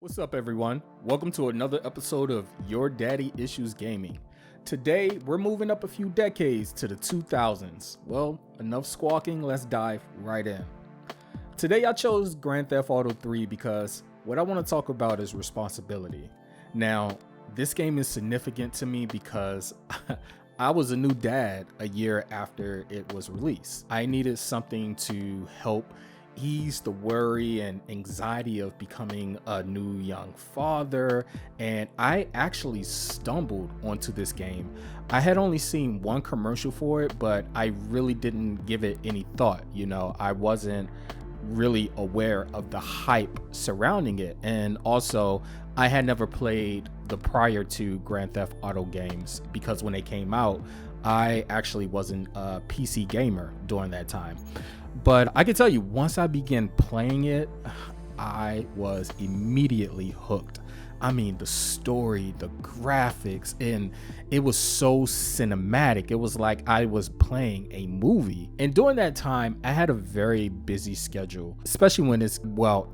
What's up, everyone? Welcome to another episode of Your Daddy Issues Gaming. Today, we're moving up a few decades to the 2000s. Well, enough squawking, let's dive right in. Today, I chose Grand Theft Auto 3 because what I want to talk about is responsibility. Now, this game is significant to me because I was a new dad a year after it was released. I needed something to help ease the worry and anxiety of becoming a new young father, and I actually stumbled onto this game. I had only seen one commercial for it, but I really didn't give it any thought. I wasn't really aware of the hype surrounding it, and also I had never played the prior two Grand Theft Auto games because when they came out, I actually wasn't a PC gamer during that time. But I can tell you, once I began playing it, I was immediately hooked. I mean, the story, the graphics, and it was so cinematic. It was like I was playing a movie. And during that time, I had a very busy schedule, especially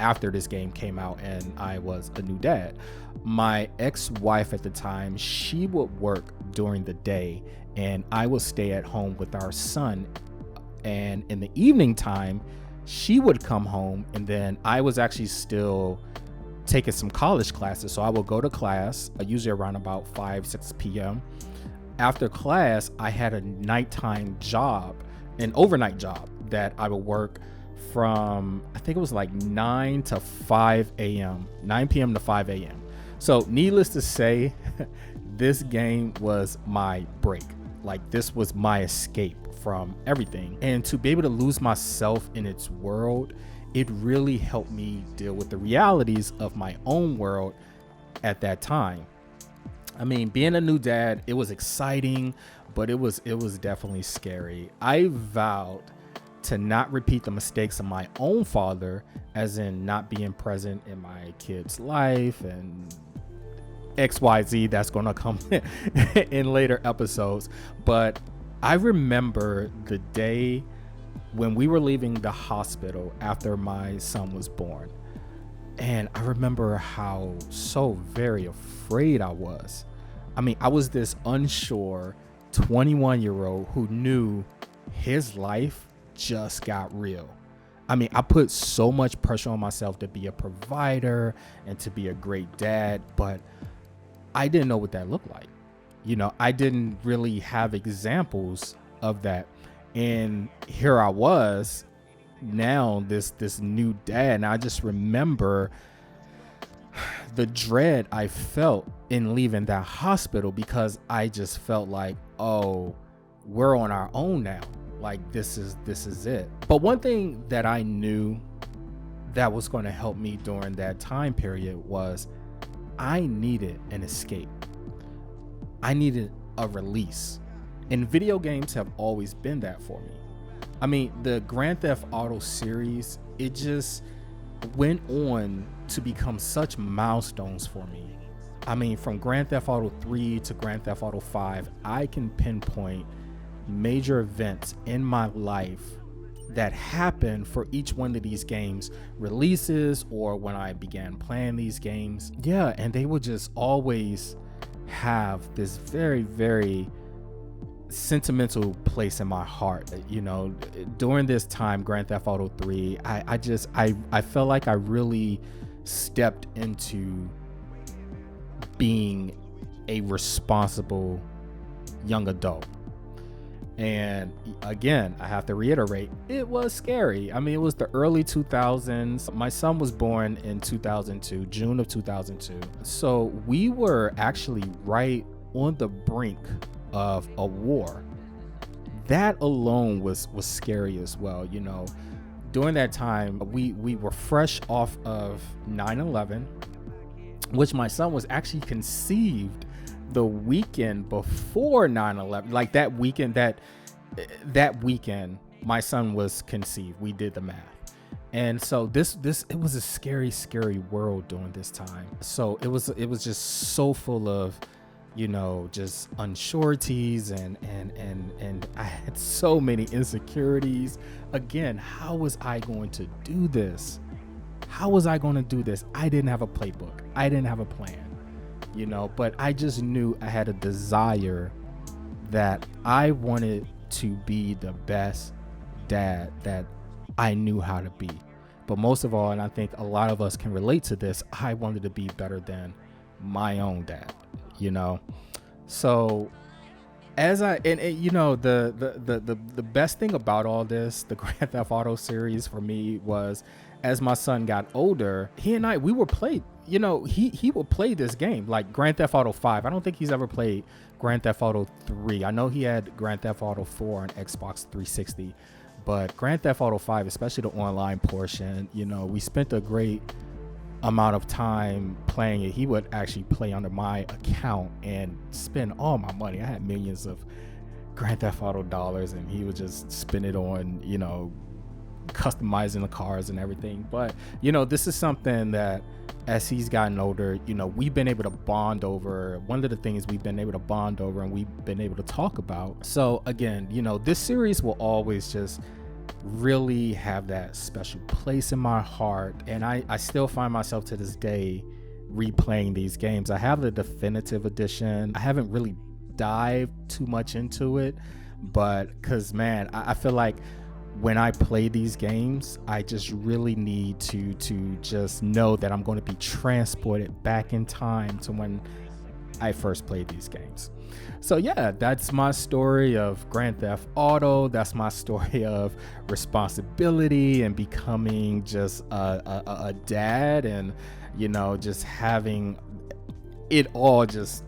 after this game came out and I was a new dad. My ex-wife at the time, she would work during the day and I would stay at home with our son. And in the evening time, she would come home, and then I was actually still taking some college classes. So I would go to class, usually around about 5-6 p.m. After class, I had a nighttime job, an overnight job that I would work from, I think it was like 9 to 5 a.m., 9 p.m. to 5 a.m. So needless to say, this game was my break. Like, this was my escape from everything. And to be able to lose myself in its world, it really helped me deal with the realities of my own world at that time. I mean, being a new dad, it was exciting, but it was definitely scary. I vowed to not repeat the mistakes of my own father, as in not being present in my kid's life and XYZ that's going to come in later episodes. But I remember the day when we were leaving the hospital after my son was born. And I remember how so very afraid I was. I mean, I was this unsure 21-year-old who knew his life just got real. I mean, I put so much pressure on myself to be a provider and to be a great dad, but I didn't know what that looked like. I didn't really have examples of that. And here I was now, this new dad. And I just remember the dread I felt in leaving that hospital, because I just felt like, oh, we're on our own now. Like, this is it. But one thing that I knew that was going to help me during that time period was I needed an escape. I needed a release. And video games have always been that for me. I mean, the Grand Theft Auto series, it just went on to become such milestones for me. I mean, from Grand Theft Auto 3 to Grand Theft Auto 5, I can pinpoint major events in my life that happened for each one of these games releases, or when I began playing these games. Yeah, and they would just always have this very, very sentimental place in my heart. During this time, Grand Theft Auto 3, I felt like I really stepped into being a responsible young adult. And again, I have to reiterate, it was scary. I mean, it was the early 2000s. My son was born in 2002, June of 2002. So we were actually right on the brink of a war. That alone was scary as well. During that time, we were fresh off of 9/11, which my son was actually conceived the weekend before 9/11. Like that weekend, my son was conceived. We did the math. And so it was a scary world during this time. So it was just so full of just unsureties and I had so many insecurities. Again, how was I going to do this? how was I going to do this? I didn't have a playbook. I didn't have a plan, you know, but I just knew I had a desire that I wanted to be the best dad that I knew how to be. But most of all, and I think a lot of us can relate to this, I wanted to be better than my own dad, you know? So as you know, the best thing about all this, the Grand Theft Auto series for me, was as my son got older, we would play, you know, he would play this game like Grand Theft Auto 5. I don't think he's ever played Grand Theft Auto 3. I know he had Grand Theft Auto 4 on Xbox 360, but Grand Theft Auto 5, especially the online portion, you know, we spent a great amount of time playing it. He would actually play under my account and spend all my money. I had millions of Grand Theft Auto dollars, and he would just spend it on, you know, customizing the cars and everything. But, you know, this is something that as he's gotten older, you know, we've been able to bond over. One of the things we've been able to bond over and we've been able to talk about. So again, you know, this series will always just really have that special place in my heart, and I still find myself to this day replaying these games. I have the definitive edition. I haven't really dived too much into it, but because, man, I feel like when I play these games, I just really need to just know that I'm going to be transported back in time to when I first played these games. So yeah, that's my story of Grand Theft Auto. That's my story of responsibility and becoming just a dad, and, you know, just having it all just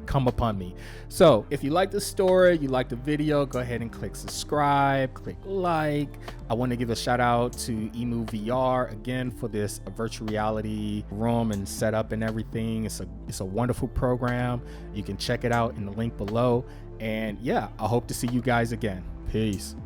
come upon me. So if you like the story, you like the video, go ahead and click subscribe, click like. I want to give a shout out to Emu VR again for this virtual reality room and setup and everything. It's a wonderful program. You can check it out in the link below. And yeah, I hope to see you guys again. Peace.